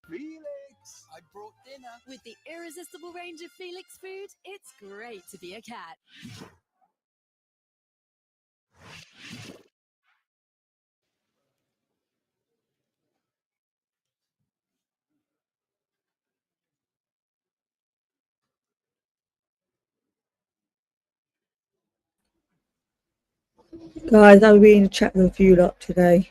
Felix, I brought dinner. With the irresistible range of Felix food, it's great to be a cat. Guys, I'll be in a chat with you lot today.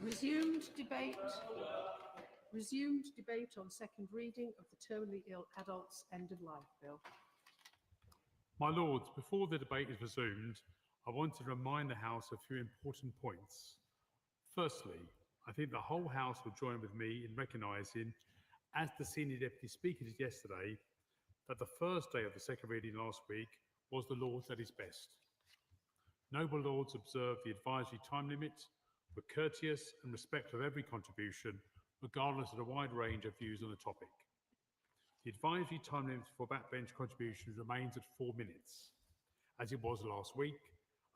Resumed debate on second reading of the Terminally Ill Adults End of Life Bill. My Lords, before the debate is resumed, I want to remind the House of a few important points. Firstly, I think the whole House will join with me in recognising, as the Senior Deputy Speaker did yesterday, that the first day of the second reading last week was the Lords at its best. Noble Lords observed the advisory time limit, were courteous and respectful of every contribution, regardless of the wide range of views on the topic. The advisory time limit for backbench contributions remains at 4 minutes. As it was last week,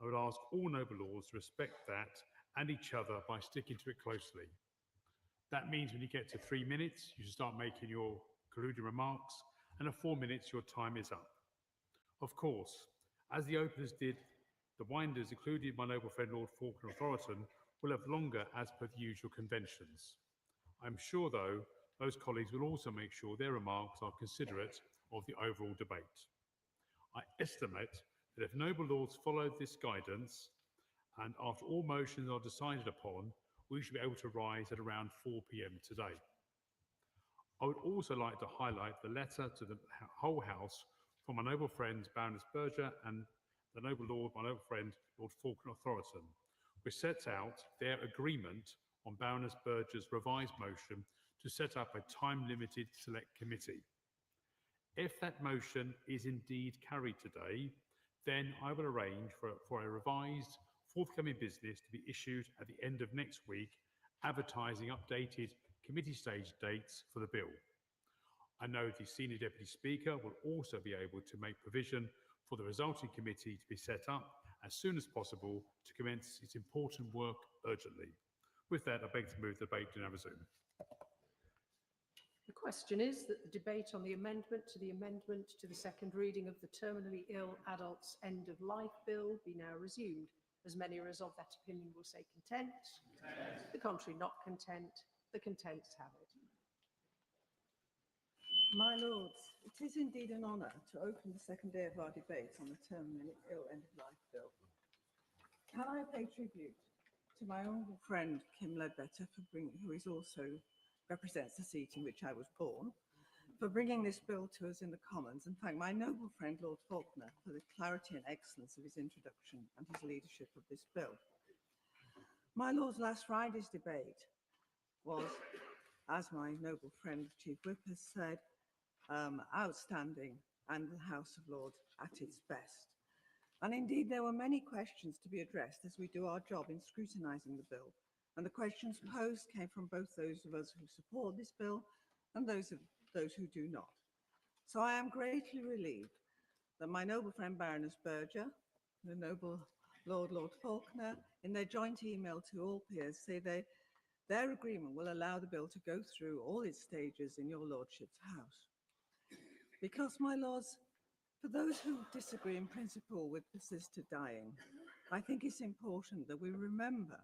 I would ask all Noble Lords to respect that and each other by sticking to it closely. That means when you get to 3 minutes, you should start making your concluding remarks, and at 4 minutes, your time is up. Of course, as the openers did, the winders, including my noble friend Lord Falkner of Thoroton, will have longer as per the usual conventions. I'm sure, though, those colleagues will also make sure their remarks are considerate of the overall debate. I estimate that if noble lords followed this guidance, and after all motions are decided upon, we should be able to rise at around 4 p.m. today. I would also like to highlight the letter to the whole House from my noble friends Baroness Berger and the noble lord, my noble friend Lord Falkner of Thoroton, which sets out their agreement on Baroness Berger's revised motion to set up a time-limited select committee. If that motion is indeed carried today, then I will arrange for a revised forthcoming business to be issued at the end of next week, advertising updated committee stage dates for the bill. I know the Senior Deputy Speaker will also be able to make provision for the resulting committee to be set up as soon as possible to commence its important work urgently. With that, I beg to move the debate to now resume. The question is that the debate on the amendment to the second reading of the Terminally Ill Adults End of Life Bill be now resumed. As many as of that opinion will say content. The contrary not content. The contents have it. My Lords, it is indeed an honour to open the second day of our debate on the Terminally Ill End of Life Bill. Can I pay tribute to my own friend Kim Ledbetter, who is also represents the seat in which I was born, for bringing this bill to us in the Commons, and thank my noble friend Lord Falkner for the clarity and excellence of his introduction and his leadership of this bill. My Lords, last Friday's debate was, as my noble friend Chief Whip has said, outstanding, and the House of Lords at its best. And indeed, there were many questions to be addressed as we do our job in scrutinising the bill. And the questions posed came from both those of us who support this bill and those who do not. So I am greatly relieved that my noble friend Baroness Berger, the noble Lord Falkner, in their joint email to all peers, say their agreement will allow the bill to go through all its stages in your Lordship's House. Because, my Lords, for those who disagree in principle with assisted dying, I think it's important that we remember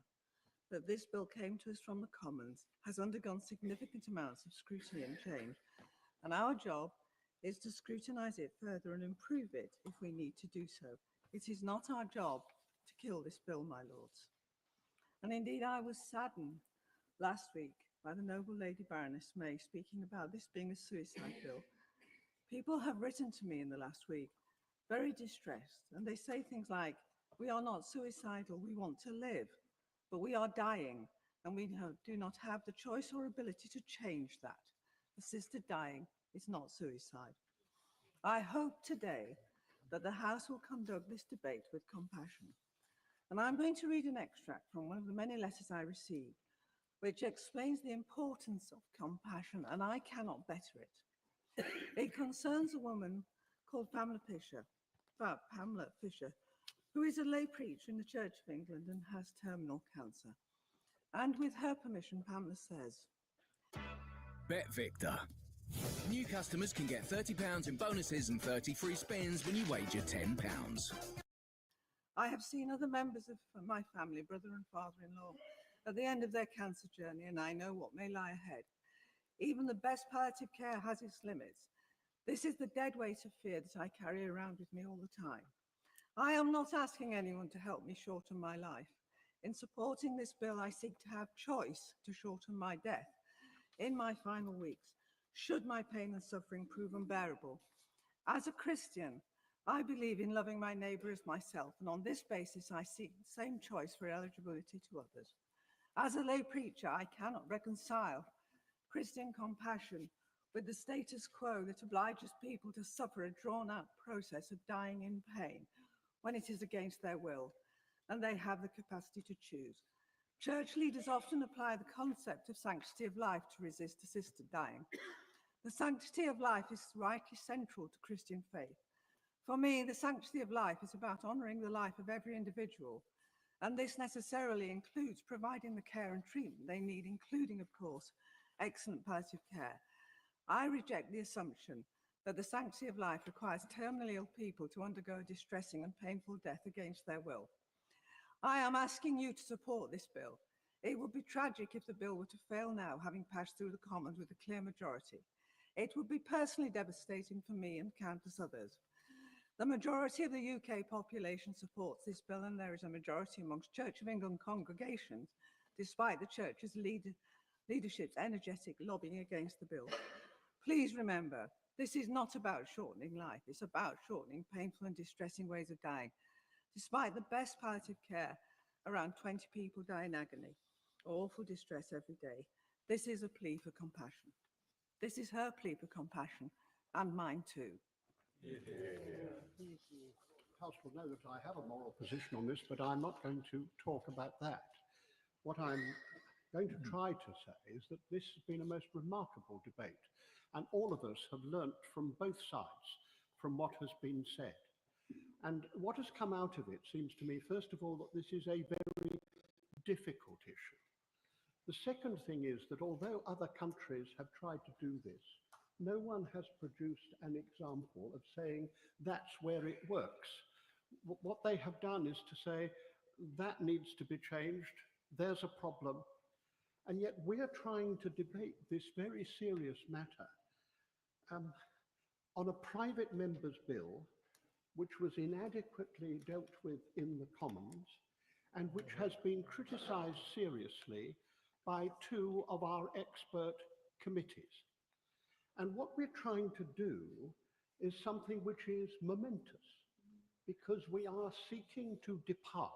that this bill came to us from the Commons, has undergone significant amounts of scrutiny and change, and our job is to scrutinise it further and improve it if we need to do so. It is not our job to kill this bill, my Lords. And indeed, I was saddened last week by the noble Lady Baroness May speaking about this being a suicide bill. People have written to me in the last week, very distressed, and they say things like, we are not suicidal, we want to live. But we are dying, and we do not have the choice or ability to change that. Assisted dying is not suicide. I hope today that the House will conduct this debate with compassion. And I'm going to read an extract from one of the many letters I received, which explains the importance of compassion, and I cannot better it. It concerns a woman called Pamela Fisher, who is a lay preacher in the Church of England and has terminal cancer. And with her permission, Pamela says, Bet Victor. New customers can get £30 in bonuses and 30 free spins when you wager £10. I have seen other members of my family, brother and father-in-law, at the end of their cancer journey, and I know what may lie ahead. Even the best palliative care has its limits. This is the dead weight of fear that I carry around with me all the time. I am not asking anyone to help me shorten my life. In supporting this bill, I seek to have choice to shorten my death in my final weeks, should my pain and suffering prove unbearable. As a Christian, I believe in loving my neighbour as myself, and on this basis, I seek the same choice for eligibility to others. As a lay preacher, I cannot reconcile Christian compassion with the status quo that obliges people to suffer a drawn-out process of dying in pain when it is against their will, and they have the capacity to choose. Church leaders often apply the concept of sanctity of life to resist assisted dying. The sanctity of life is rightly central to Christian faith. For me, the sanctity of life is about honouring the life of every individual And this necessarily includes providing the care and treatment they need, including, of course, excellent palliative care. I reject the assumption that the sanctity of life requires terminally ill people to undergo a distressing and painful death against their will. I am asking you to support this bill. It would be tragic if the bill were to fail now, having passed through the Commons with a clear majority. It would be personally devastating for me and countless others. The majority of the UK population supports this bill, and there is a majority amongst Church of England congregations, despite the Church's leadership's energetic lobbying against the bill. Please remember, this is not about shortening life. It's about shortening painful and distressing ways of dying. Despite the best palliative care, around 20 people die in agony or awful distress every day. This is a plea for compassion. This is her plea for compassion, and mine too. House will know that I have a moral position on this, but I'm not going to talk about that. What I'm going to try to say is that this has been a most remarkable debate, and all of us have learnt from both sides, from what has been said. And what has come out of it seems to me, first of all, that this is a very difficult issue. The second thing is that although other countries have tried to do this, no one has produced an example of saying that's where it works. What they have done is to say that needs to be changed, there's a problem, and yet we're trying to debate this very serious matter on a private member's bill which was inadequately dealt with in the Commons and which has been criticised seriously by two of our expert committees. And what we're trying to do is something which is momentous, because we are seeking to depart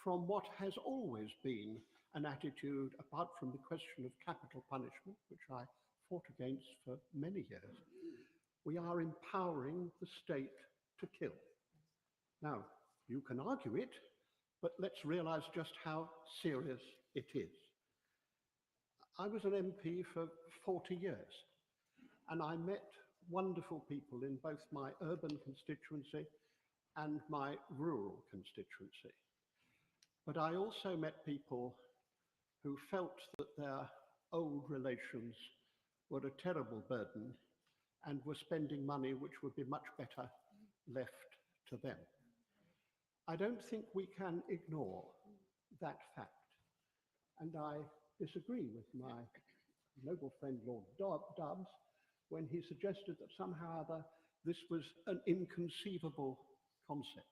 from what has always been an attitude, apart from the question of capital punishment, which I fought against for many years. We are empowering the state to kill. Now, you can argue it, but let's realize just how serious it is. I was an MP for 40 years, and I met wonderful people in both my urban constituency and my rural constituency. But I also met people who felt that their old relations were a terrible burden and were spending money which would be much better left to them. I don't think we can ignore that fact. And I disagree with my noble friend Lord Dubs when he suggested that somehow or other this was an inconceivable concept.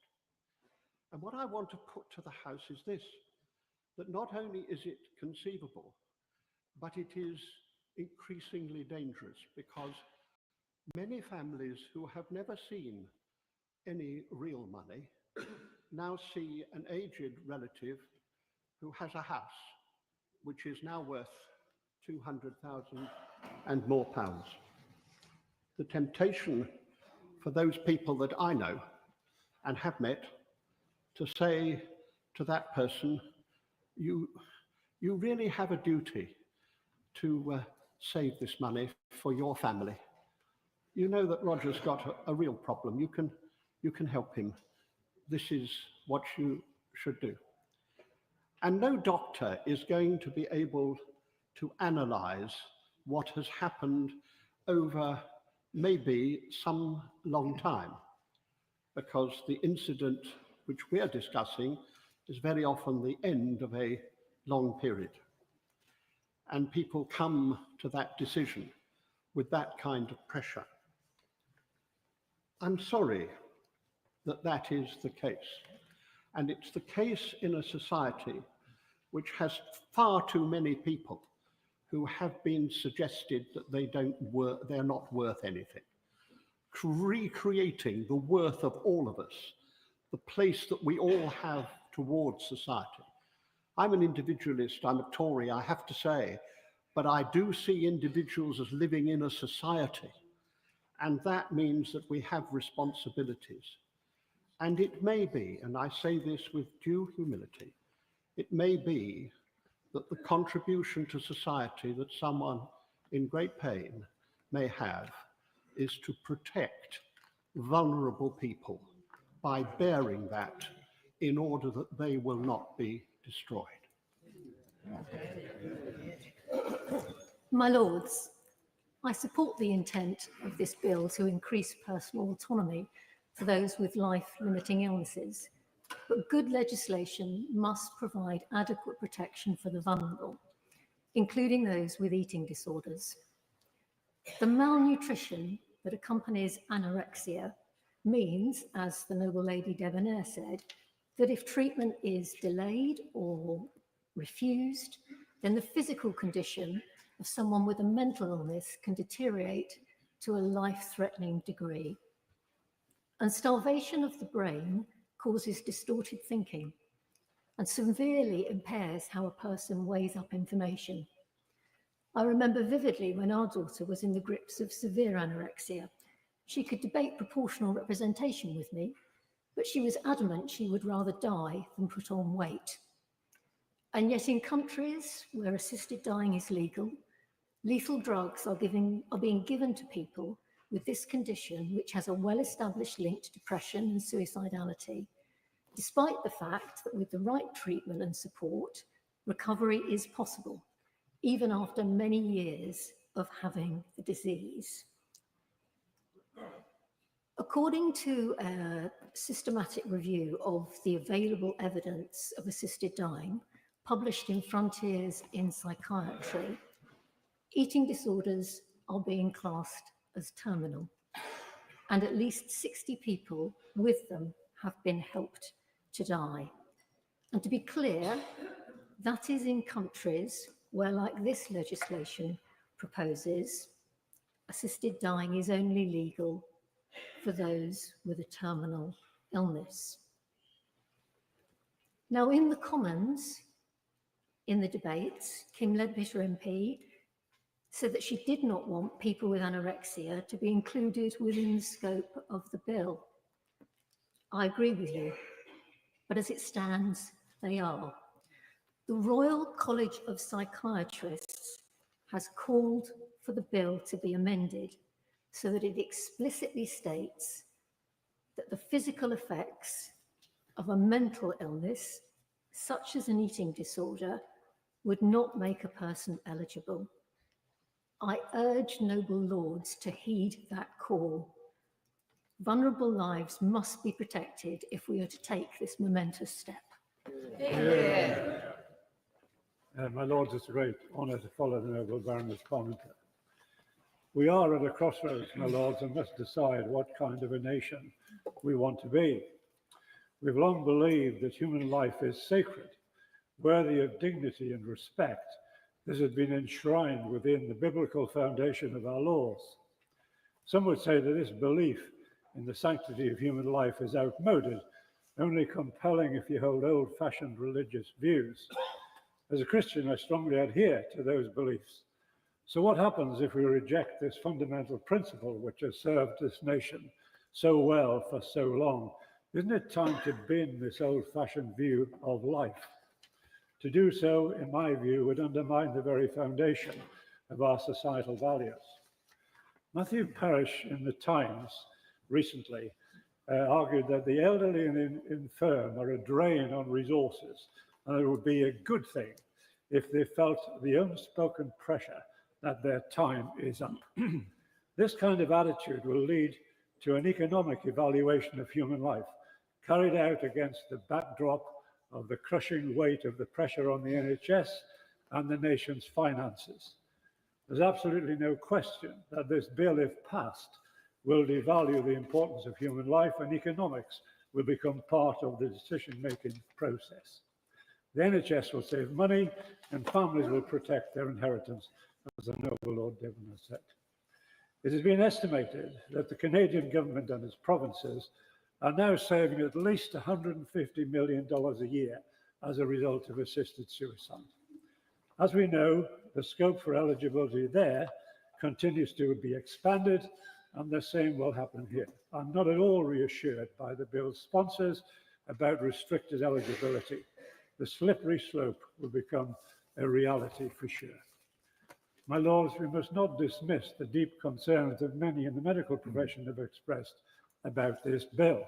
And what I want to put to the House is this, that not only is it conceivable, but it is increasingly dangerous, because many families who have never seen any real money now see an aged relative who has a house which is now worth 200,000 and more pounds. The temptation for those people that I know and have met to say to that person, you really have a duty to save this money for your family. You know that Roger's got a real problem. You can help him. This is what you should do. And no doctor is going to be able to analyze what has happened over maybe some long time, because the incident which we are discussing is very often the end of a long period. And people come to that decision with that kind of pressure. I'm sorry that that is the case. And it's the case in a society which has far too many people who have been suggested that they're not worth anything. Recreating the worth of all of us, the place that we all have towards society. I'm an individualist, I'm a Tory, I have to say, but I do see individuals as living in a society. And that means that we have responsibilities. And it may be, and I say this with due humility, it may be that the contribution to society that someone in great pain may have is to protect vulnerable people by bearing that in order that they will not be destroyed. My Lords, I support the intent of this bill to increase personal autonomy for those with life-limiting illnesses, but good legislation must provide adequate protection for the vulnerable, including those with eating disorders. The malnutrition that accompanies anorexia means, as the noble Lady Debonair said, that if treatment is delayed or refused, then the physical condition of someone with a mental illness can deteriorate to a life-threatening degree. And starvation of the brain causes distorted thinking and severely impairs how a person weighs up information. I remember vividly when our daughter was in the grips of severe anorexia. She could debate proportional representation with me, but she was adamant she would rather die than put on weight. And yet in countries where assisted dying is legal, lethal drugs are being given to people with this condition, which has a well-established link to depression and suicidality, despite the fact that with the right treatment and support, recovery is possible, even after many years of having the disease. According to a systematic review of the available evidence of assisted dying, published in Frontiers in Psychiatry, eating disorders are being classed as terminal, and at least 60 people with them have been helped to die. And to be clear, that is in countries where, like this legislation proposes, assisted dying is only legal for those with a terminal illness. Now, in the Commons, in the debates, Kim Leadbitter MP said that she did not want people with anorexia to be included within the scope of the bill. I agree with you, but as it stands, they are. The Royal College of Psychiatrists has called for the bill to be amended so that it explicitly states that the physical effects of a mental illness, such as an eating disorder, would not make a person eligible. I urge noble lords to heed that call. Vulnerable lives must be protected if we are to take this momentous step. My Lords, it's a great honour to follow the noble Baroness Parmenter. We are at a crossroads, my Lords, and must decide what kind of a nation we want to be. We've long believed that human life is sacred, worthy of dignity and respect. This has been enshrined within the biblical foundation of our laws. Some would say that this belief in the sanctity of human life is outmoded, only compelling if you hold old-fashioned religious views. As a Christian, I strongly adhere to those beliefs. So what happens if we reject this fundamental principle which has served this nation so well for so long? Isn't it time to bin this old-fashioned view of life? To do so, in my view, would undermine the very foundation of our societal values. Matthew Parrish in the Times recently argued that the elderly and infirm are a drain on resources, and it would be a good thing if they felt the unspoken pressure that their time is up. This kind of attitude will lead to an economic evaluation of human life, carried out against the backdrop of the crushing weight of the pressure on the NHS and the nation's finances. There's absolutely no question that this bill, if passed, will devalue the importance of human life, and economics will become part of the decision-making process. The NHS will save money and families will protect their inheritance, as the noble Lord Devon has said. It has been estimated that the Canadian government and its provinces are now saving at least $150 million a year as a result of assisted suicide. As we know, the scope for eligibility there continues to be expanded, and the same will happen here. I'm not at all reassured by the bill's sponsors about restricted eligibility. The slippery slope will become a reality for sure. My Lords, we must not dismiss the deep concerns that many in the medical profession have expressed about this bill.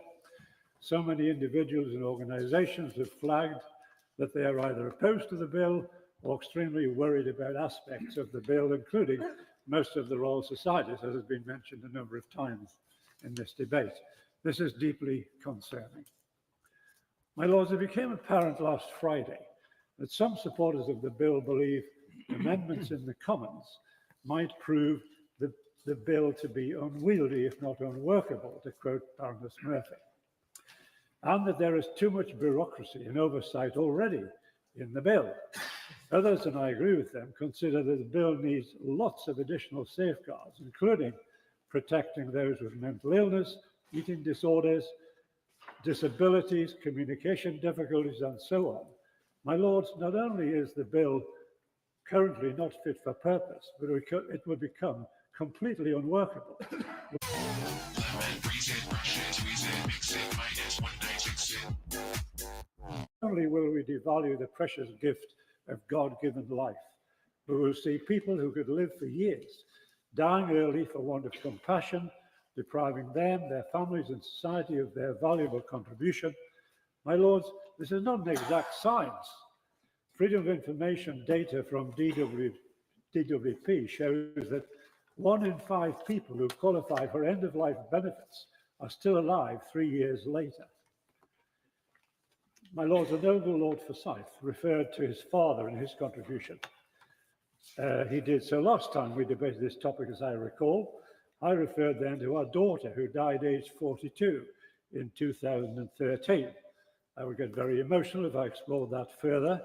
So many individuals and organisations have flagged that they are either opposed to the bill or extremely worried about aspects of the bill, including most of the Royal Societies, as has been mentioned a number of times in this debate. This is deeply concerning. My Lords, it became apparent last Friday that some supporters of the bill believe amendments in the Commons might prove the bill to be unwieldy, if not unworkable, to quote Baroness Murphy, and that there is too much bureaucracy and oversight already in the bill. Others, and I agree with them, consider that the bill needs lots of additional safeguards, including protecting those with mental illness, eating disorders, disabilities, communication difficulties, and so on. My Lords, not only is the bill currently not fit for purpose, but it will become completely unworkable. Not only will we devalue the precious gift of God-given life, we will see people who could live for years dying early for want of compassion, depriving them, their families, and society of their valuable contribution. My Lords, this is not an exact science. Freedom of Information data from DWP shows that 1 in 5 people who qualify for end-of-life benefits are still alive 3 years later. My Lords, the noble Lord Forsyth referred to his father in his contribution. He did so last time we debated this topic, as I recall. I referred then to our daughter, who died aged 42 in 2013. I would get very emotional if I explored that further.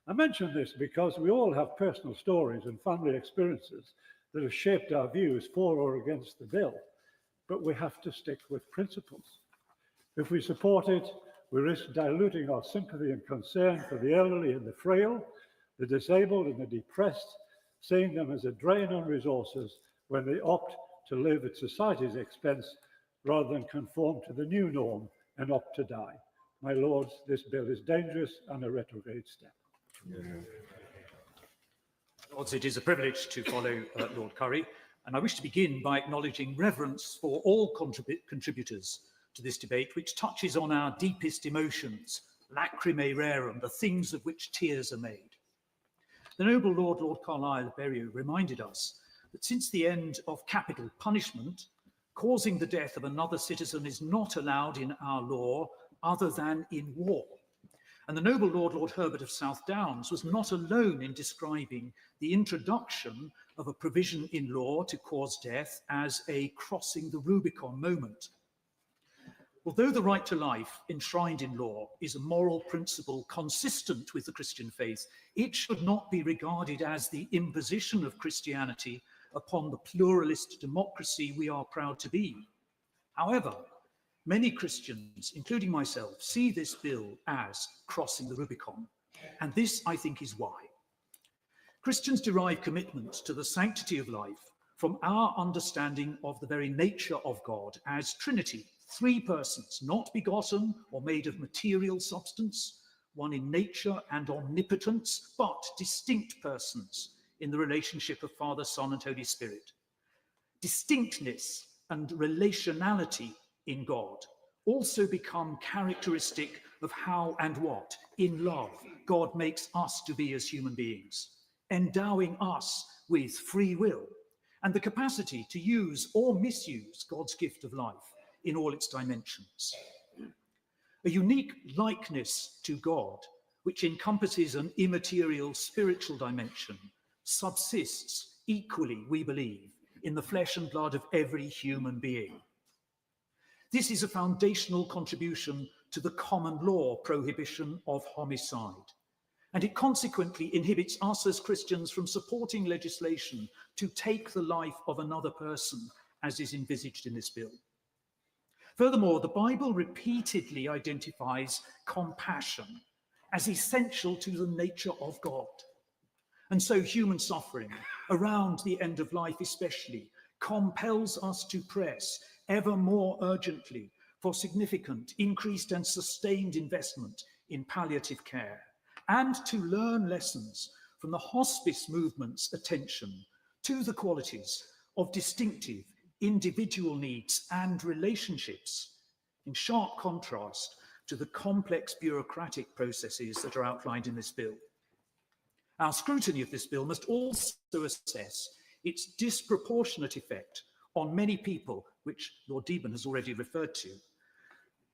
I mention this because we all have personal stories and family experiences that have shaped our views for or against the bill, but we have to stick with principles. If we support it, we risk diluting our sympathy and concern for the elderly and the frail, the disabled and the depressed, seeing them as a drain on resources when they opt to live at society's expense rather than conform to the new norm and opt to die. My Lords, this bill is dangerous and a retrograde step. Lords, it is a privilege to follow Lord Currie, and I wish to begin by acknowledging reverence for all contributors to this debate, which touches on our deepest emotions, lacrimae rerum, the things of which tears are made. The noble Lord Carlisle of Berriew reminded us that since the end of capital punishment, causing the death of another citizen is not allowed in our law other than in war. And the noble Lord Herbert of South Downs was not alone in describing the introduction of a provision in law to cause death as a crossing the Rubicon moment. Although the right to life enshrined in law is a moral principle consistent with the Christian faith, it should not be regarded as the imposition of Christianity upon the pluralist democracy we are proud to be. However, many Christians, including myself, see this bill as crossing the Rubicon, and this, I think, is why. Christians derive commitment to the sanctity of life from our understanding of the very nature of God as Trinity, 3 persons, not begotten or made of material substance, one in nature and omnipotence, but distinct persons in the relationship of Father, Son, and Holy Spirit. Distinctness and relationality in God also become characteristic of how and what, in love, God makes us to be as human beings, endowing us with free will and the capacity to use or misuse God's gift of life in all its dimensions. A unique likeness to God, which encompasses an immaterial spiritual dimension, subsists equally, we believe, in the flesh and blood of every human being. This is a foundational contribution to the common law prohibition of homicide, and it consequently inhibits us as Christians from supporting legislation to take the life of another person, as is envisaged in this bill. Furthermore, the Bible repeatedly identifies compassion as essential to the nature of God. And so human suffering, around the end of life especially, compels us to press ever more urgently for significant, increased and sustained investment in palliative care, and to learn lessons from the hospice movement's attention to the qualities of distinctive individual needs and relationships in sharp contrast to the complex bureaucratic processes that are outlined in this bill. Our scrutiny of this bill must also assess its disproportionate effect on many people, which Lord Deben has already referred to,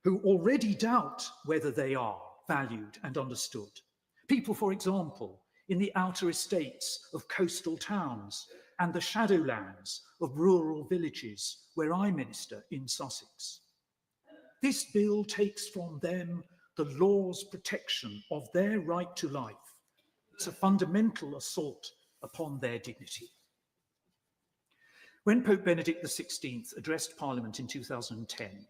who already doubt whether they are valued and understood. People, for example, in the outer estates of coastal towns and the shadowlands of rural villages where I minister in Sussex. This bill takes from them the law's protection of their right to life. It's a fundamental assault upon their dignity. When Pope Benedict XVI addressed Parliament in 2010,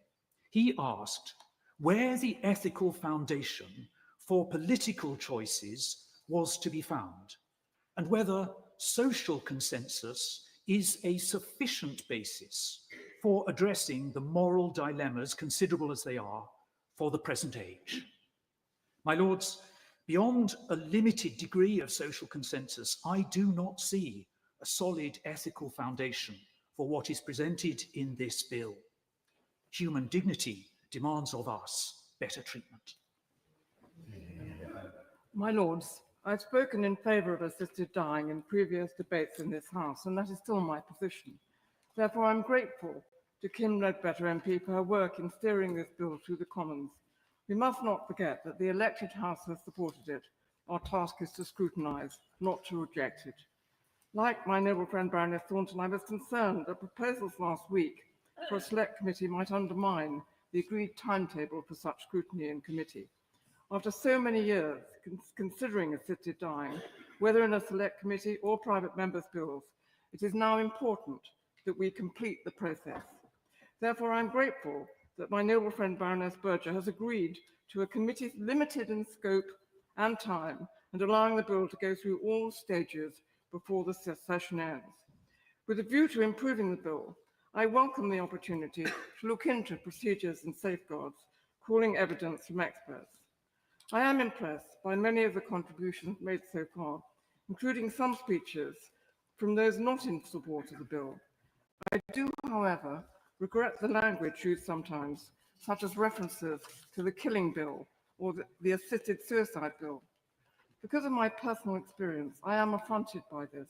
he asked where the ethical foundation for political choices was to be found, and whether social consensus is a sufficient basis for addressing the moral dilemmas, considerable as they are, for the present age. My lords, beyond a limited degree of social consensus, I do not see a solid ethical foundation for what is presented in this bill. Human dignity demands of us better treatment. My lords, I've spoken in favour of assisted dying in previous debates in this House, and that is still my position. Therefore, I'm grateful to Kim Ledbetter MP for her work in steering this bill through the Commons. We must not forget that the elected House has supported it. Our task is to scrutinise, not to reject it. Like my noble friend Baroness Thornton, I was concerned that proposals last week for a select committee might undermine the agreed timetable for such scrutiny in committee. After so many years considering assisted dying, whether in a select committee or private members' bills, it is now important that we complete the process. Therefore, I'm grateful that my noble friend Baroness Berger has agreed to a committee limited in scope and time and allowing the bill to go through all stages before the session ends. With a view to improving the bill, I welcome the opportunity to look into procedures and safeguards, calling evidence from experts. I am impressed by many of the contributions made so far, including some speeches from those not in support of the bill. I do, however, regret the language used sometimes, such as references to the killing bill or the assisted suicide bill. Because of my personal experience, I am affronted by this.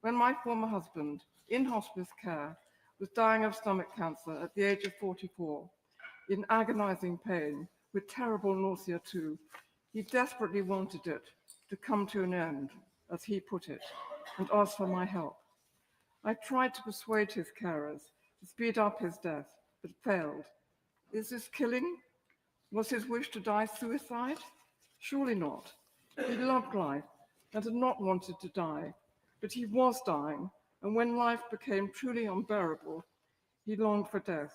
When my former husband, in hospice care, was dying of stomach cancer at the age of 44, in agonizing pain, with terrible nausea too, he desperately wanted it to come to an end, as he put it, and asked for my help. I tried to persuade his carers to speed up his death, but failed. Is this killing? Was his wish to die suicide? Surely not. He loved life and had not wanted to die, but he was dying, and when life became truly unbearable, he longed for death.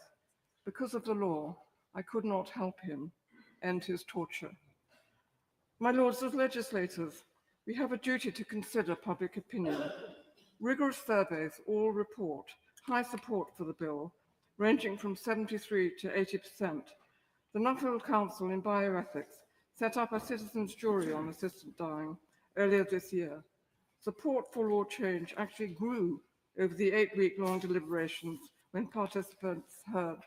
Because of the law, I could not help him end his torture. My lords, as legislators, we have a duty to consider public opinion. Rigorous surveys all report high support for the bill, ranging from 73 to 80%. The Nuffield Council in Bioethics set up a citizens' jury on assisted dying earlier this year. Support for law change actually grew over the 8-week-long deliberations when participants heard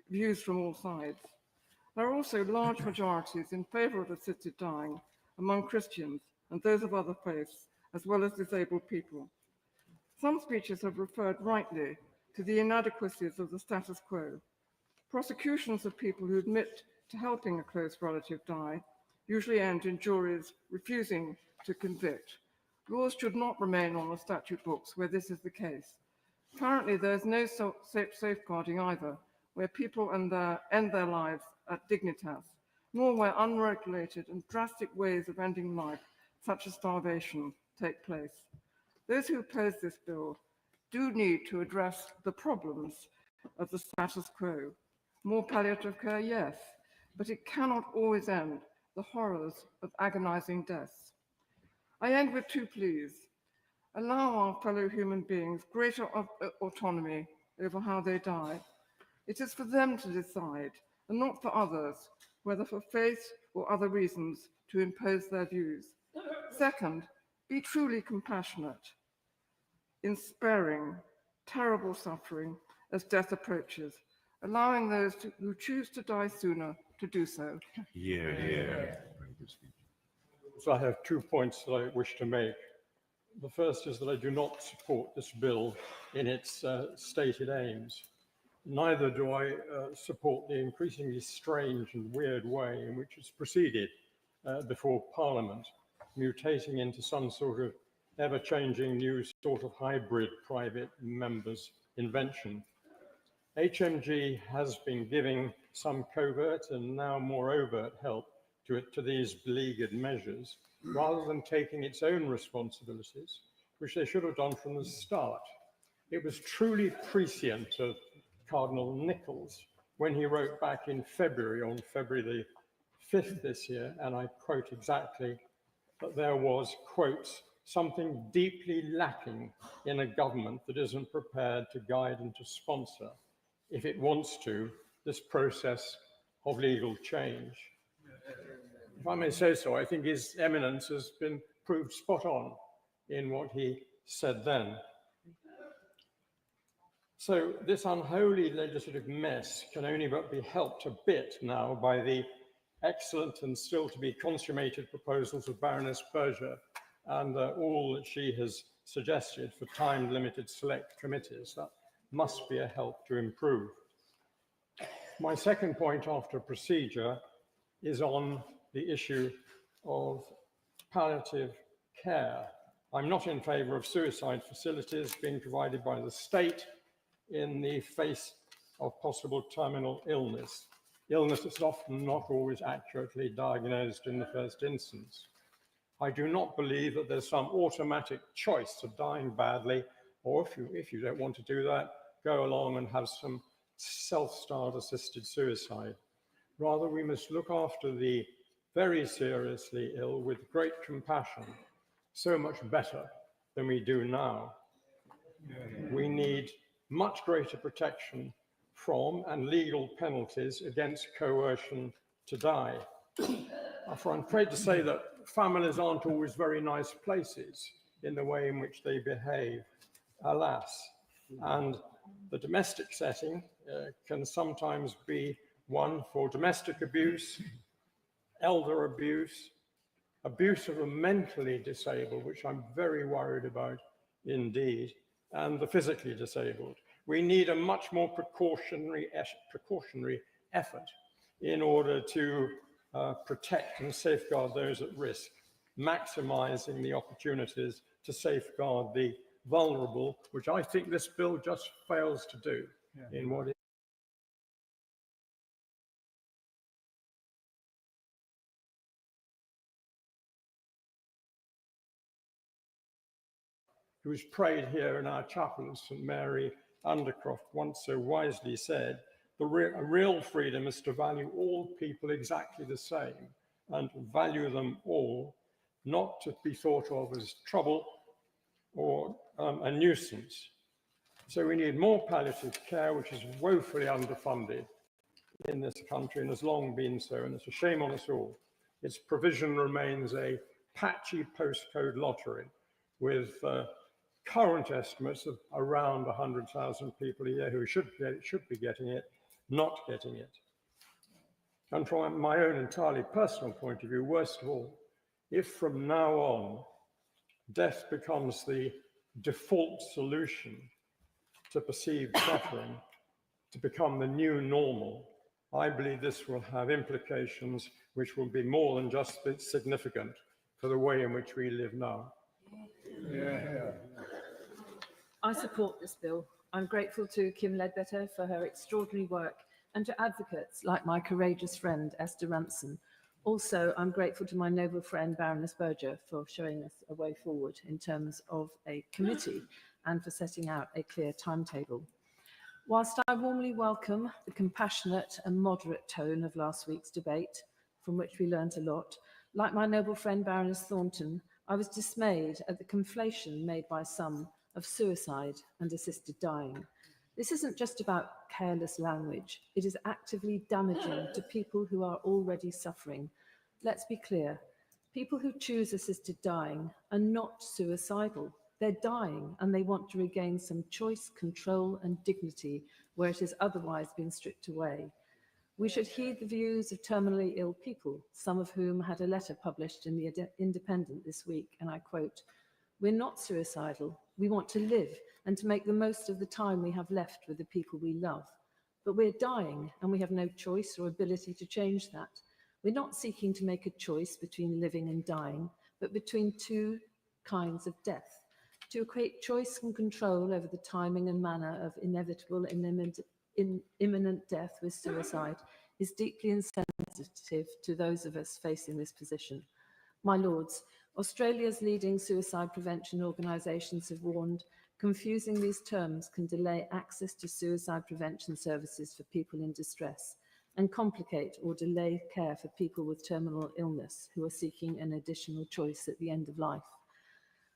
views from all sides. There are also large majorities in favour of assisted dying among Christians and those of other faiths, as well as disabled people. Some speeches have referred rightly to the inadequacies of the status quo. Prosecutions of people who admit to helping a close relative die usually end in juries refusing to convict. Laws should not remain on the statute books where this is the case. Currently, there is no safeguarding either, where people end their lives at dignitas, nor where unregulated and drastic ways of ending life, such as starvation, take place. Those who oppose this bill do need to address the problems of the status quo. More palliative care, yes, but it cannot always end the horrors of agonizing deaths. I end with two pleas. Allow our fellow human beings greater autonomy over how they die. It is for them to decide, and not for others, whether for faith or other reasons, to impose their views. Second, be truly compassionate in sparing terrible suffering as death approaches, allowing those who choose to die sooner to do so. So I have 2 points that I wish to make. The first is that I do not support this bill in its stated aims. Neither do I support the increasingly strange and weird way in which it's proceeded before Parliament, mutating into some sort of ever-changing new sort of hybrid private members invention. HMG has been giving some covert and now more overt help to these beleaguered measures, rather than taking its own responsibilities, which they should have done from the start. It was truly prescient of Cardinal Nichols when he wrote back in February, on February the 5th this year, and I quote exactly, that there was, quote, something deeply lacking in a government that isn't prepared to guide and to sponsor, if it wants to, this process of legal change. If I may say so, I think His Eminence has been proved spot on in what he said then. So this unholy legislative mess can only but be helped a bit now by the excellent and still to be consummated proposals of Baroness Berger and all that she has suggested for time-limited select committees. That must be a help to improve. My second point after procedure is on the issue of palliative care. I'm not in favour of suicide facilities being provided by the state in the face of possible terminal illness. Illness is often not always accurately diagnosed in the first instance. I do not believe that there's some automatic choice of dying badly, or if you don't want to do that, go along and have some self-styled assisted suicide. Rather, we must look after the very seriously ill with great compassion, so much better than we do now. We need much greater protection from and legal penalties against coercion to die. For I'm afraid to say that families aren't always very nice places in the way in which they behave, alas. And the domestic setting can sometimes be one for domestic abuse, elder abuse, abuse of the mentally disabled, which I'm very worried about indeed, and the physically disabled. We need a much more precautionary effort in order to protect and safeguard those at risk, maximizing the opportunities to safeguard the vulnerable, which I think this bill just fails to do in what it who's prayed here in our chapel, as St. Mary Undercroft once so wisely said, real freedom is to value all people exactly the same and value them all, not to be thought of as trouble or a nuisance. So we need more palliative care, which is woefully underfunded in this country and has long been so, and it's a shame on us all. Its provision remains a patchy postcode lottery with current estimates of around 100,000 people a year who should be getting it, not getting it. And from my own entirely personal point of view, worst of all, if from now on death becomes the default solution to perceived suffering, to become the new normal, I believe this will have implications which will be more than just significant for the way in which we live now. I support this bill. I'm grateful to Kim Ledbetter for her extraordinary work and to advocates like my courageous friend Esther Ranson. Also, I'm grateful to my noble friend Baroness Berger for showing us a way forward in terms of a committee and for setting out a clear timetable. Whilst I warmly welcome the compassionate and moderate tone of last week's debate, from which we learnt a lot, like my noble friend Baroness Thornton, I was dismayed at the conflation made by some of suicide and assisted dying. This isn't just about careless language. It is actively damaging to people who are already suffering. Let's be clear. People who choose assisted dying are not suicidal. They're dying and they want to regain some choice, control and dignity where it has otherwise been stripped away. We should heed the views of terminally ill people, some of whom had a letter published in the Independent this week, and I quote, "We're not suicidal. We want to live and to make the most of the time we have left with the people we love. But we're dying and we have no choice or ability to change that. We're not seeking to make a choice between living and dying, but between two kinds of death. To equate choice and control over the timing and manner of inevitable and imminent death with suicide is deeply insensitive to those of us facing this position. My lords, Australia's leading suicide prevention organisations have warned confusing these terms can delay access to suicide prevention services for people in distress and complicate or delay care for people with terminal illness who are seeking an additional choice at the end of life.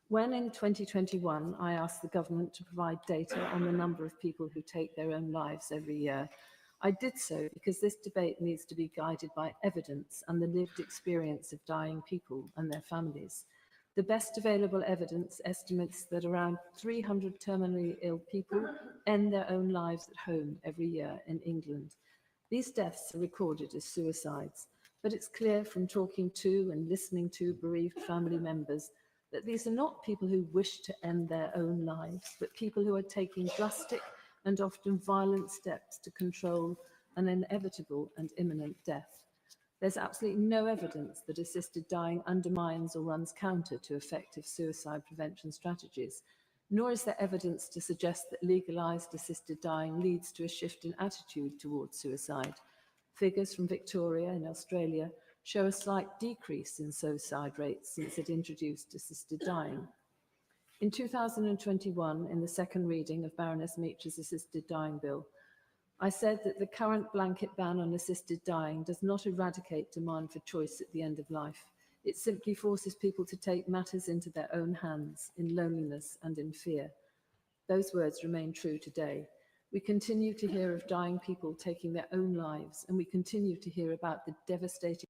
When in 2021 I asked the government to provide data on the number of people who take their own lives every year, I did so because this debate needs to be guided by evidence and the lived experience of dying people and their families. The best available evidence estimates that around 300 terminally ill people end their own lives at home every year in England. These deaths are recorded as suicides, but it's clear from talking to and listening to bereaved family members that these are not people who wish to end their own lives, but people who are taking drastic and often violent steps to control an inevitable and imminent death. There's absolutely no evidence that assisted dying undermines or runs counter to effective suicide prevention strategies, nor is there evidence to suggest that legalised assisted dying leads to a shift in attitude towards suicide. Figures from Victoria in Australia show a slight decrease in suicide rates since it introduced assisted dying. In 2021, in the second reading of Baroness Meach's assisted dying bill, I said that the current blanket ban on assisted dying does not eradicate demand for choice at the end of life. It simply forces people to take matters into their own hands in loneliness and in fear. Those words remain true today. We continue to hear of dying people taking their own lives, and we continue to hear about the devastating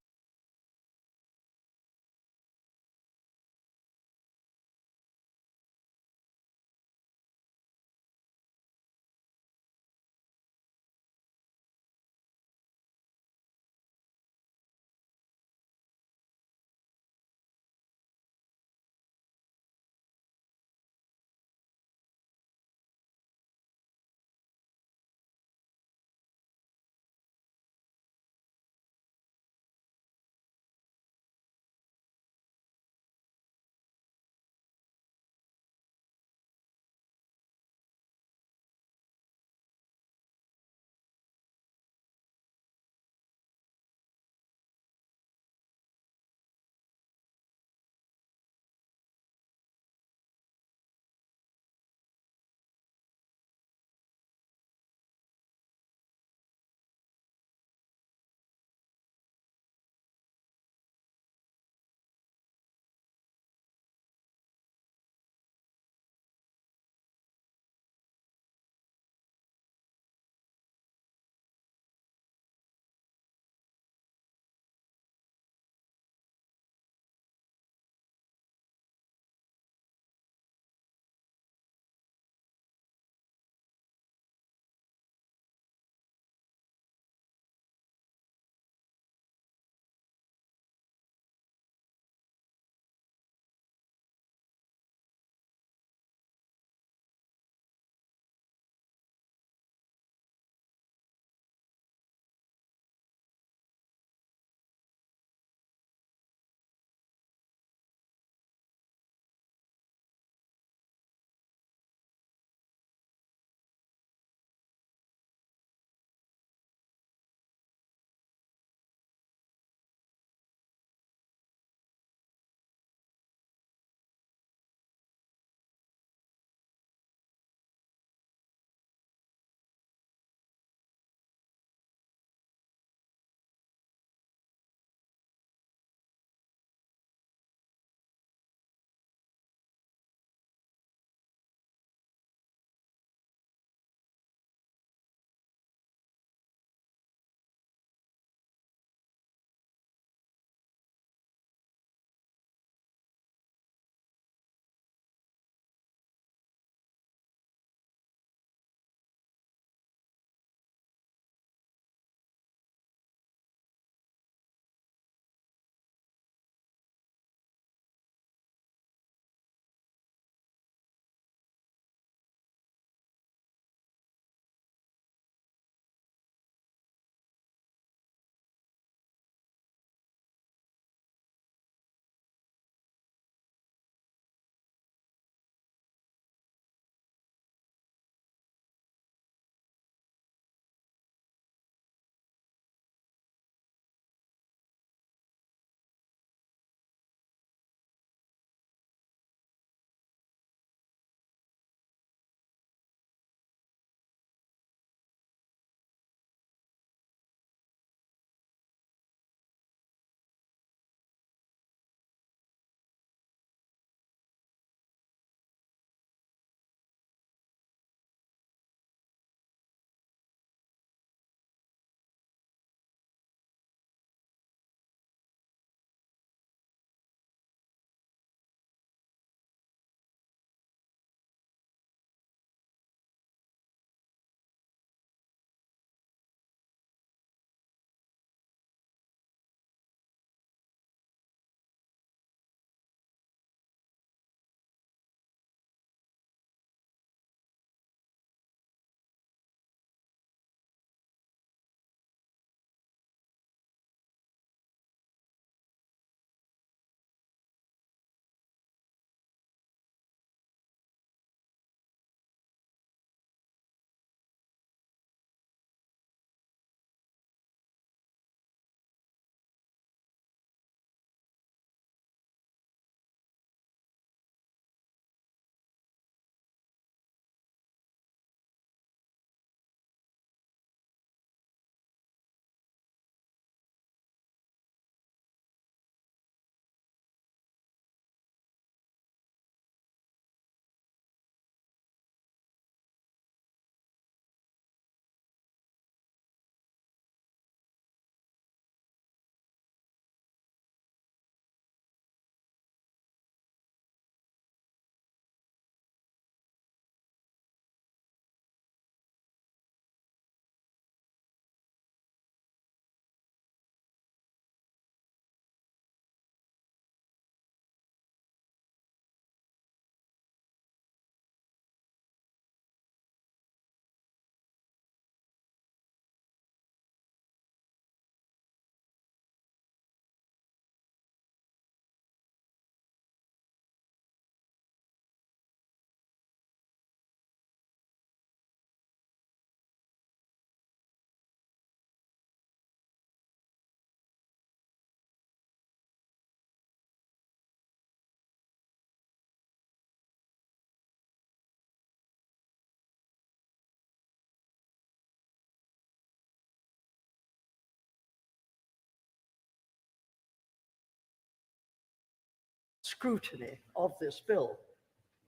scrutiny of this bill.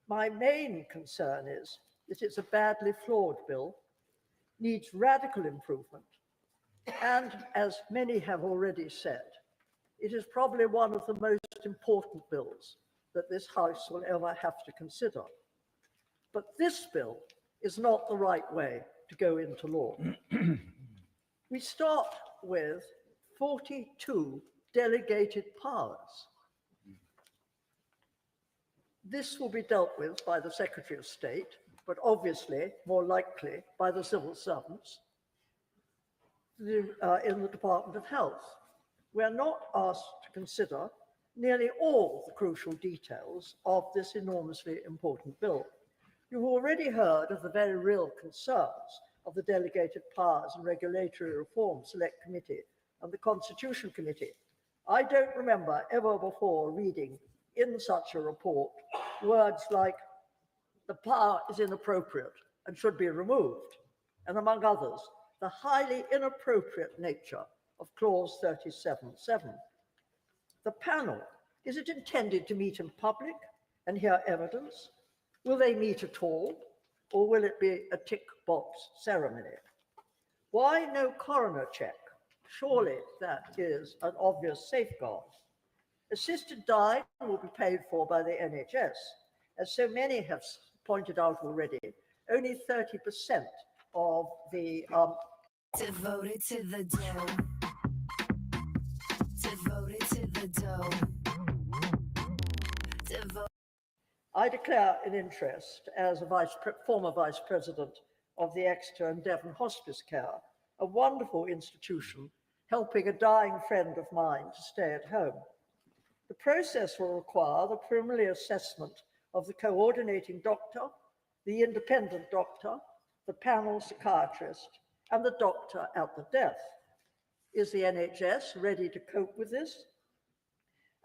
My main concern is that it's a badly flawed bill, needs radical improvement, and as many have already said, it is probably one of the most important bills that this House will ever have to consider. But this bill is not the right way to go into law. We start with 42 delegated powers. This will be dealt with by the Secretary of State, but obviously more likely by the civil servants in the Department of Health. We are not asked to consider nearly all the crucial details of this enormously important bill. You've already heard of the very real concerns of the Delegated Powers and Regulatory Reform Select Committee and the Constitution Committee. I don't remember ever before reading in such a report words like the power is inappropriate and should be removed, and among others, the highly inappropriate nature of clause 37.7. The panel, is it intended to meet in public and hear evidence? Will they meet at all, or will it be a tick box ceremony? Why no coroner check? Surely that is an obvious safeguard. Assisted dying will be paid for by the NHS. As so many have pointed out already, only 30% of the Devoted to the dough. Devoted to the dough. I declare an interest as a former vice president of the Exeter and Devon Hospice Care, a wonderful institution helping a dying friend of mine to stay at home. The process will require the preliminary assessment of the coordinating doctor, the independent doctor, the panel psychiatrist, and the doctor at the death. Is the NHS ready to cope with this?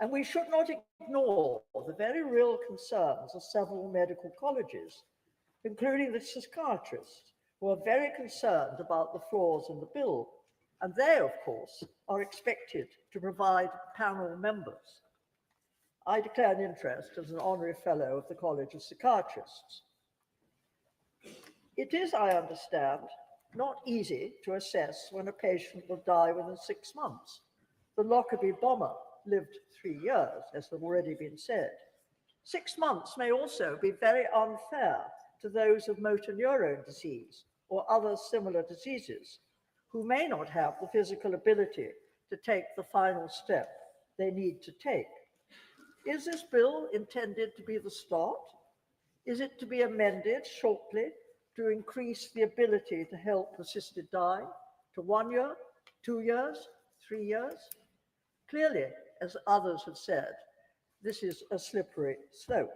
And we should not ignore the very real concerns of several medical colleges, including the psychiatrists, who are very concerned about the flaws in the bill. And they, of course, are expected to provide panel members. I declare an interest as an honorary fellow of the College of Psychiatrists. It is, I understand, not easy to assess when a patient will die within 6 months. The Lockerbie bomber lived 3 years, as has already been said. 6 months may also be very unfair to those of motor neurone disease or other similar diseases who may not have the physical ability to take the final step they need to take. Is this bill intended to be the start? Is it to be amended shortly to increase the ability to help assisted dying to 1 year, 2 years, 3 years? Clearly, as others have said, this is a slippery slope.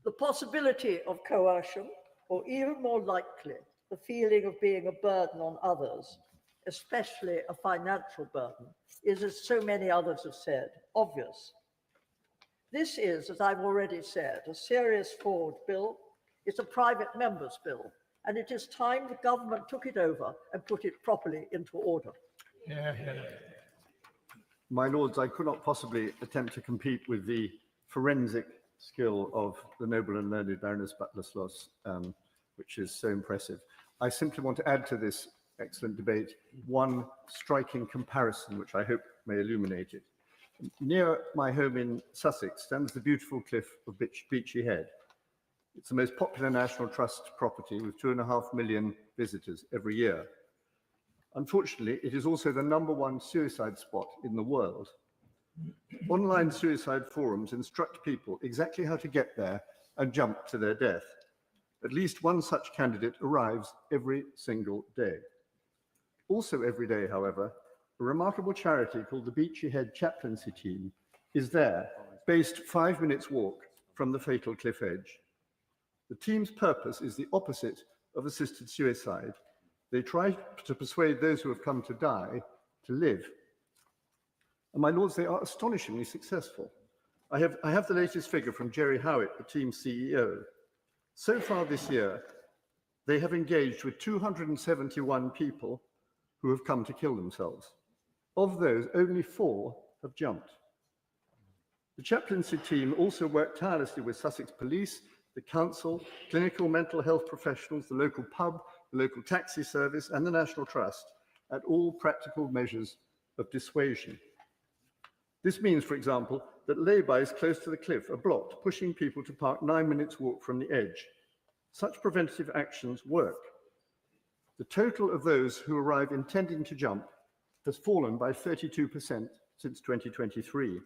The possibility of coercion, or even more likely, the feeling of being a burden on others, especially a financial burden, is, as so many others have said, obvious. This is, as I've already said, a serious forward bill. It's a private member's bill, and it is time the government took it over and put it properly into order. My Lords, I could not possibly attempt to compete with the forensic skill of the noble and learned Baroness Butler-Sloss, which is so impressive. I simply want to add to this excellent debate one striking comparison, which I hope may illuminate it. Near my home in Sussex stands the beautiful cliff of Beachy Head. It's the most popular National Trust property with 2.5 million visitors every year. Unfortunately, it is also the #1 suicide spot in the world. Online suicide forums instruct people exactly how to get there and jump to their death. At least one such candidate arrives every single day. Also every day, however, a remarkable charity called the Beachy Head Chaplaincy Team is there, based 5 minutes walk from the fatal cliff edge. The team's purpose is the opposite of assisted suicide. They try to persuade those who have come to die to live. And my lords, they are astonishingly successful. I have the latest figure from Jerry Howitt, the team's CEO. So far this year, they have engaged with 271 people who have come to kill themselves. Of those, only 4 have jumped. The chaplaincy team also worked tirelessly with Sussex Police, the council, clinical mental health professionals, the local pub, the local taxi service, and the National Trust at all practical measures of dissuasion. This means, for example, that lay-bys close to the cliff are blocked, pushing people to park 9 minutes walk from the edge. Such preventative actions work. The total of those who arrive intending to jump has fallen by 32% since 2023.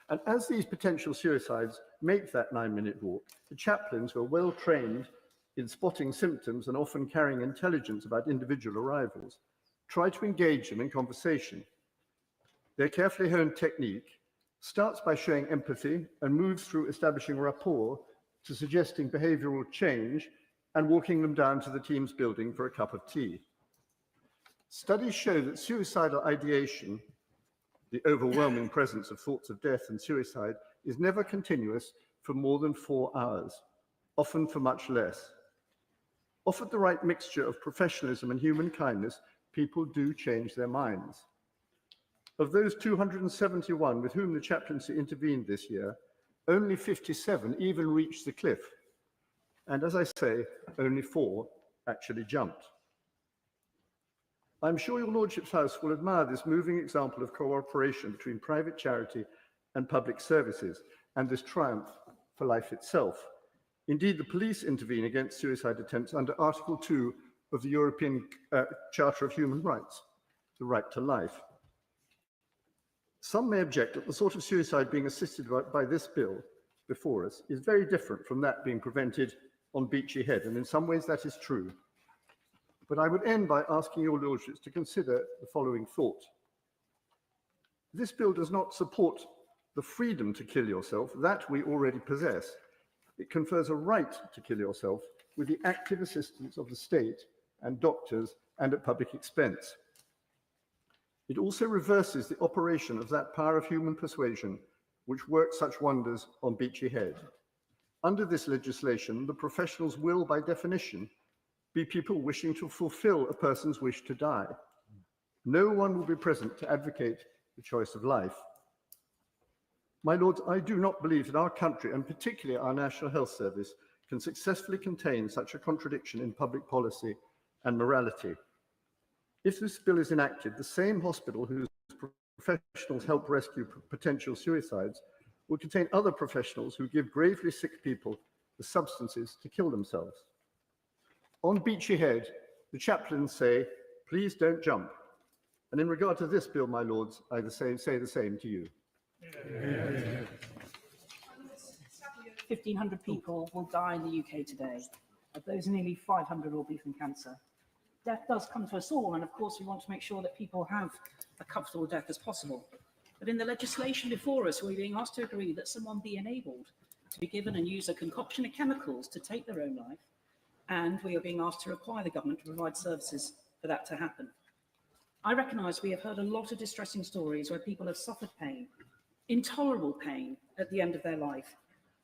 And as these potential suicides make that 9-minute walk, the chaplains who are well trained in spotting symptoms and often carrying intelligence about individual arrivals try to engage them in conversation. Their carefully honed technique starts by showing empathy and moves through establishing rapport to suggesting behavioral change and walking them down to the team's building for a cup of tea. Studies show that suicidal ideation, the overwhelming presence of thoughts of death and suicide, is never continuous for more than 4 hours, often for much less. Offered the right mixture of professionalism and human kindness, people do change their minds. Of those 271 with whom the chaplaincy intervened this year, only 57 even reached the cliff. And as I say, only 4 actually jumped. I'm sure your Lordship's House will admire this moving example of cooperation between private charity and public services, and this triumph for life itself. Indeed, the police intervene against suicide attempts under Article 2 of the European Charter of Human Rights, the right to life. Some may object that the sort of suicide being assisted by this bill before us is very different from that being prevented on Beachy Head, and in some ways that is true. But I would end by asking your Lordships to consider the following thought. This bill does not support the freedom to kill yourself, that we already possess. It confers a right to kill yourself with the active assistance of the state and doctors and at public expense. It also reverses the operation of that power of human persuasion which worked such wonders on Beachy Head. Under this legislation, the professionals will, by definition, be people wishing to fulfill a person's wish to die. No one will be present to advocate the choice of life. My Lords, I do not believe that our country, and particularly our National Health Service, can successfully contain such a contradiction in public policy and morality. If this bill is enacted, the same hospital whose professionals help rescue potential suicides will contain other professionals who give gravely sick people the substances to kill themselves. On Beachy Head, the chaplains say, please don't jump. And in regard to this bill, my Lords, I say the same to you. 1,500 people will die in the UK today. Of those, nearly 500 will be from cancer. Death does come to us all, and of course we want to make sure that people have a comfortable death as possible. But in the legislation before us, we're being asked to agree that someone be enabled to be given and use a concoction of chemicals to take their own life, and we are being asked to require the government to provide services for that to happen. I recognise we have heard a lot of distressing stories where people have suffered pain, intolerable pain, at the end of their life,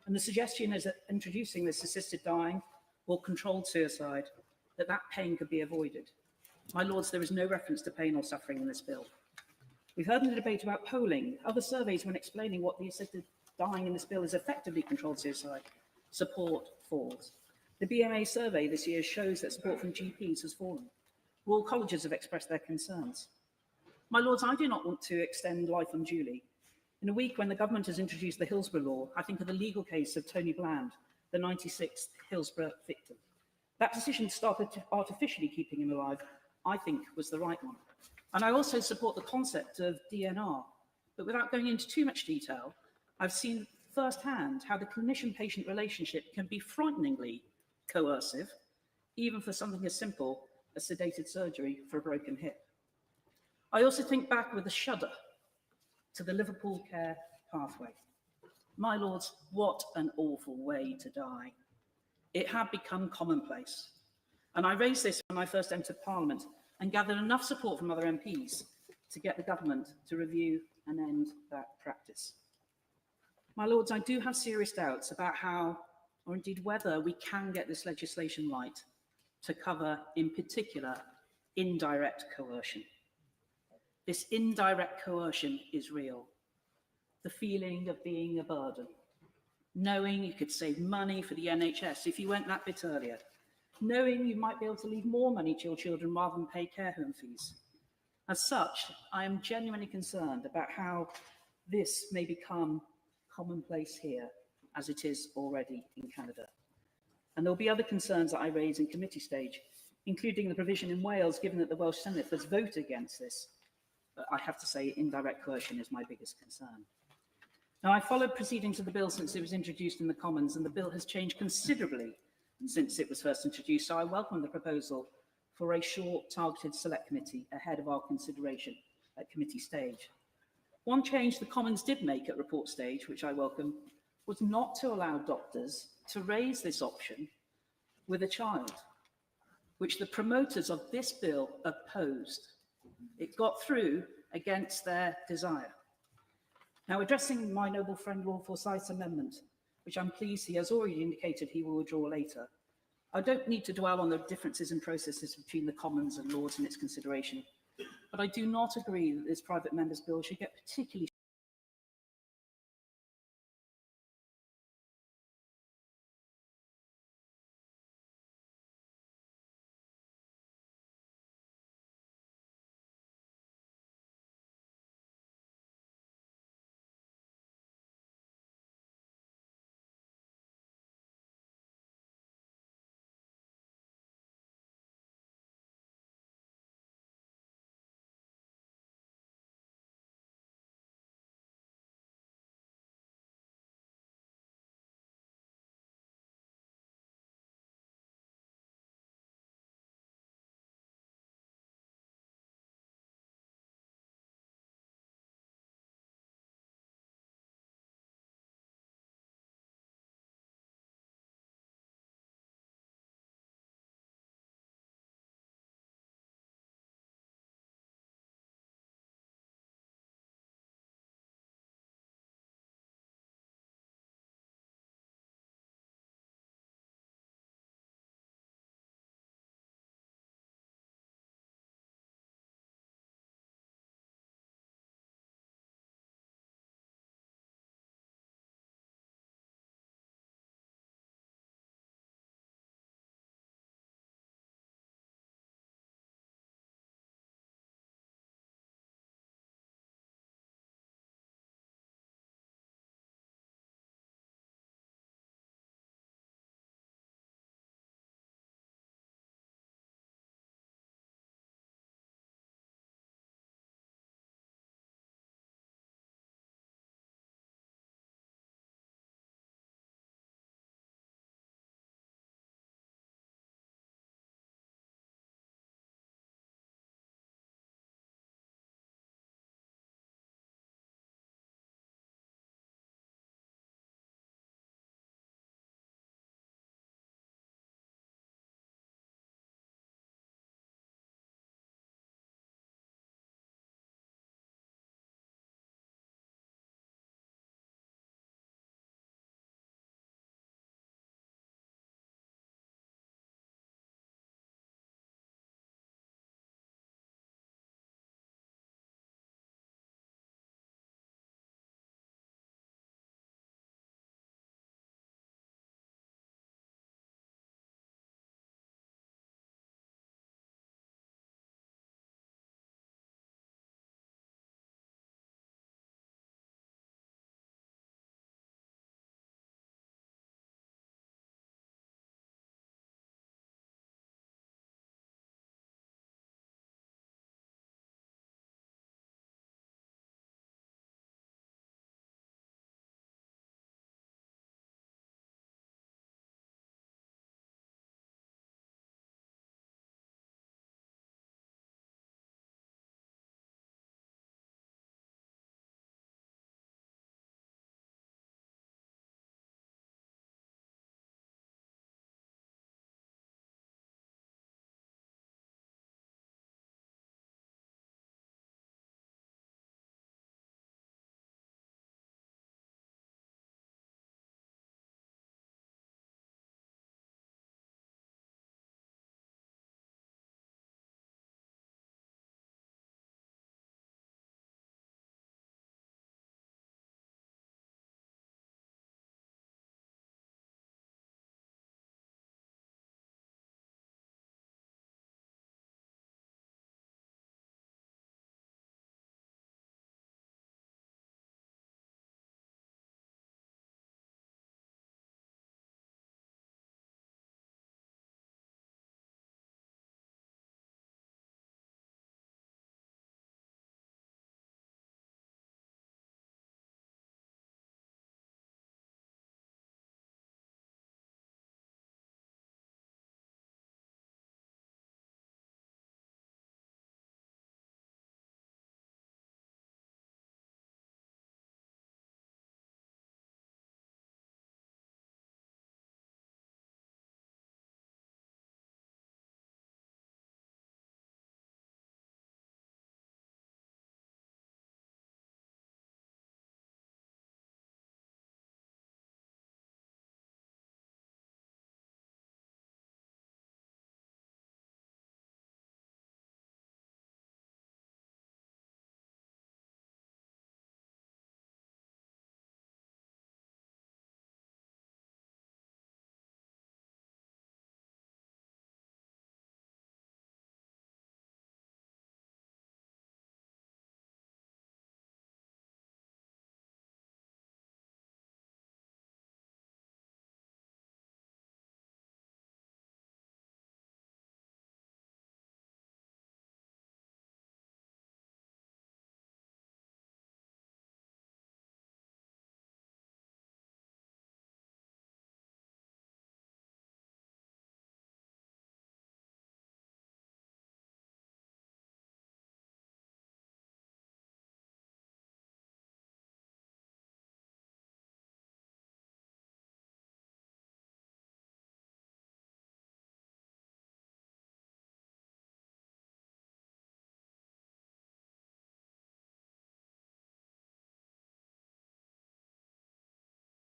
and the suggestion is that introducing this assisted dying or controlled suicide, that pain could be avoided. My Lords, there is no reference to pain or suffering in this bill. We've heard in the debate about polling, other surveys when explaining what the assisted dying in this bill is effectively controlled suicide. Support falls. The BMA survey this year shows that support from GPs has fallen. Royal colleges have expressed their concerns. My Lords, I do not want to extend life unduly. In a week when the government has introduced the Hillsborough Law, I think of the legal case of Tony Bland, the 96th Hillsborough victim. That decision to start artificially keeping him alive, I think, was the right one. And I also support the concept of DNR. But without going into too much detail, I've seen firsthand how the clinician-patient relationship can be frighteningly coercive, even for something as simple as sedated surgery for a broken hip. I also think back with a shudder to the Liverpool Care pathway. My Lords, what an awful way to die. It had become commonplace. And I raised this when I first entered Parliament and gathered enough support from other MPs to get the government to review and end that practice. My Lords, I do have serious doubts about how, or indeed whether, we can get this legislation right to cover, in particular, indirect coercion. This indirect coercion is real. the feeling of being a burden, knowing you could save money for the NHS if you went that bit earlier, knowing you might be able to leave more money to your children rather than pay care home fees. As such, I am genuinely concerned about how this may become commonplace here, as it is already in Canada. And there'll be other concerns that I raise in committee stage, including the provision in Wales, given that the Welsh Senate has voted against this. But I have to say indirect coercion is my biggest concern. Now, I followed proceedings of the bill since it was introduced in the Commons, and the bill has changed considerably since it was first introduced, so I welcome the proposal for a short, targeted select committee ahead of our consideration at committee stage. One change the Commons did make at report stage, which I welcome, was not to allow doctors to raise this option with a child, which the promoters of this bill opposed. It got through against their desire. Now, addressing my noble friend Lord Forsyth's amendment, which I'm pleased he has already indicated he will withdraw later, I don't need to dwell on the differences in processes between the Commons and Lords in its consideration, but I do not agree that this private member's bill should get particularly